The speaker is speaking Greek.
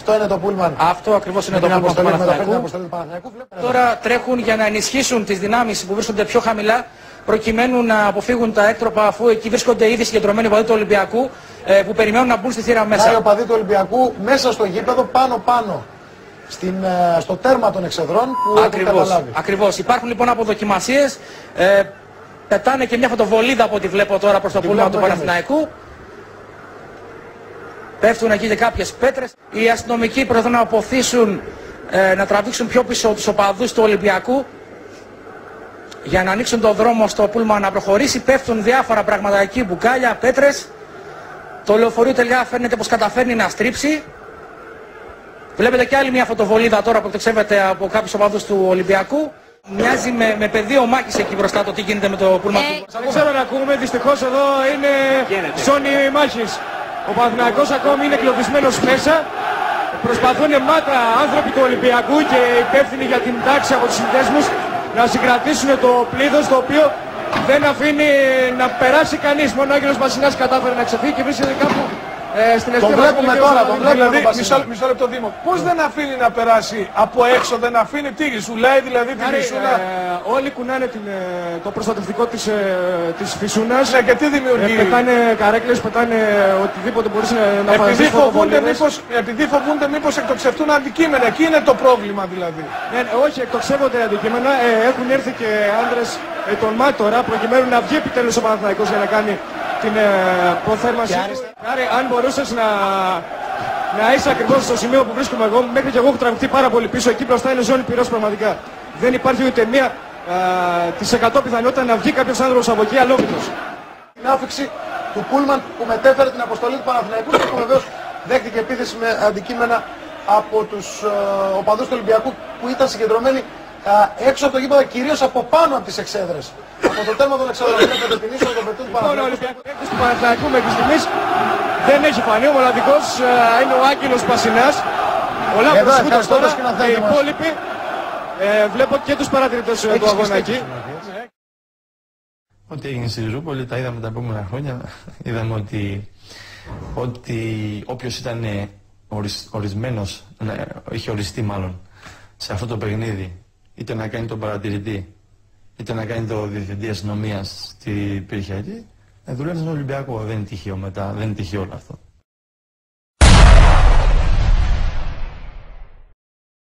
Αυτό είναι το πούλμαν. Αυτό ακριβώς είναι το πούλμαν του Παναθηναϊκού. Τώρα τρέχουν για να ενισχύσουν τις δυνάμεις που βρίσκονται πιο χαμηλά, προκειμένου να αποφύγουν τα έκτροπα, αφού εκεί βρίσκονται ήδη συγκεντρωμένοι οπαδοί του Ολυμπιακού που περιμένουν να μπουν στη θύρα μέσα. Οι οπαδοί του Ολυμπιακού μέσα στο γήπεδο πάνω-πάνω. Στο τέρμα των εξεδρών που έχουν καταλάβει. Ακριβώς. Υπάρχουν λοιπόν αποδοκιμασίες. Πετάνε και μια φωτοβολίδα από ό,τι βλέπω τώρα προς το πούλμαν του Παναθηναϊκού. Πέφτουν εκεί και κάποιες πέτρες. Οι αστυνομικοί προσπαθούν να αποθήσουν, να τραβήξουν πιο πίσω τους οπαδούς του Ολυμπιακού για να ανοίξουν τον δρόμο στο πούλμαν να προχωρήσει. Πέφτουν διάφορα πράγματα εκεί, μπουκάλια, πέτρες. Το λεωφορείο τελικά φαίνεται πως καταφέρνει να στρίψει. Βλέπετε και άλλη μια φωτοβολίδα τώρα που εκτοξεύεται από κάποιους οπαδούς του Ολυμπιακού. Μοιάζει με πεδίο μάχης εκεί μπροστά το τι γίνεται με το πούλμαν του. Δεν ξέρω να ακούμε, δυστυχώς εδώ είναι ζώνη μάχης. Ο Παναθηναϊκός ακόμη είναι κλωβισμένος μέσα. Προσπαθούν μάτρα άνθρωποι του Ολυμπιακού και υπεύθυνοι για την τάξη από τους συνδέσμους να συγκρατήσουν το πλήθος, το οποίο δεν αφήνει να περάσει κανείς. Μόνο ο Άγγελος Μπασινάς κατάφερε να ξεφύγει και βρίσκεται κάπου στην αιστεία. Τον βλέπουμε τώρα, τον βλέπουμε. Δηλαδή, μισό λεπτό Δήμο. Πώς δεν αφήνει να περάσει από έξω, δεν αφήνει τι, σουλάει δηλαδή την φυσούνα. Όλοι κουνάνε το προστατευτικό της φυσούνας. Ναι, και τι δημιουργεί. Πετάνε καρέκλες, πετάνε οτιδήποτε μπορείς να φανταστείς. Επειδή φοβούνται μήπως εκτοξευτούν αντικείμενα. Εκεί είναι το πρόβλημα δηλαδή. Ναι, όχι, εκτοξεύονται αντικείμενα. Έχουν έρθει και άντρες των ΜΑΤ τώρα προκειμένου να βγει επιτέλους ο Παναθηναϊκός για να κάνει την προθέρμανση. Άρα, αν μπορούσες να είσαι ακριβώς στο σημείο που βρίσκομαι εγώ, μέχρι και εγώ έχω τραβηχτεί πάρα πολύ πίσω, εκεί μπροστά είναι ζώνη πυρός πραγματικά. Δεν υπάρχει ούτε μία της 100 πιθανότητα να βγει κάποιος άνθρωπος από εκεί αλόβητος. Την άφηξη του πούλμαν που μετέφερε την αποστολή του Παναθηναϊκού και που βεβαίως δέχτηκε επίθεση με αντικείμενα από τους οπαδούς του Ολυμπιακού που ήταν συγκεντρωμένοι έξω από το γήπεδο, κυρίως από πάνω από τις εξέδρες. Από το τέρμα των εξέδρων βλέπετε την είσοδο των πετών του Παναθηναϊκού. Του Παναθηναϊκού μέχρι στιγμής δεν έχει φανεί, ο μοναδικός είναι ο Άγγελος Πασινάς. Ο Λάμπρος Κούτας τώρα, οι υπόλοιποι βλέπω και τους παρατηρητές του αγώνα εκεί. Ό,τι έγινε στη Ριζούπολη τα είδαμε τα επόμενα χρόνια. Είδαμε ότι όποιος ήταν ορισμένος, είχε οριστεί μάλλον σε αυτό το παιχνίδι, είτε να κάνει τον παρατηρητή, είτε να κάνει το διευθυντή αστυνομίας στην περιοχή, δουλεύει στον Ολυμπιακό. Δεν είναι τυχαίο μετά, δεν είναι τυχαίο όλο αυτό.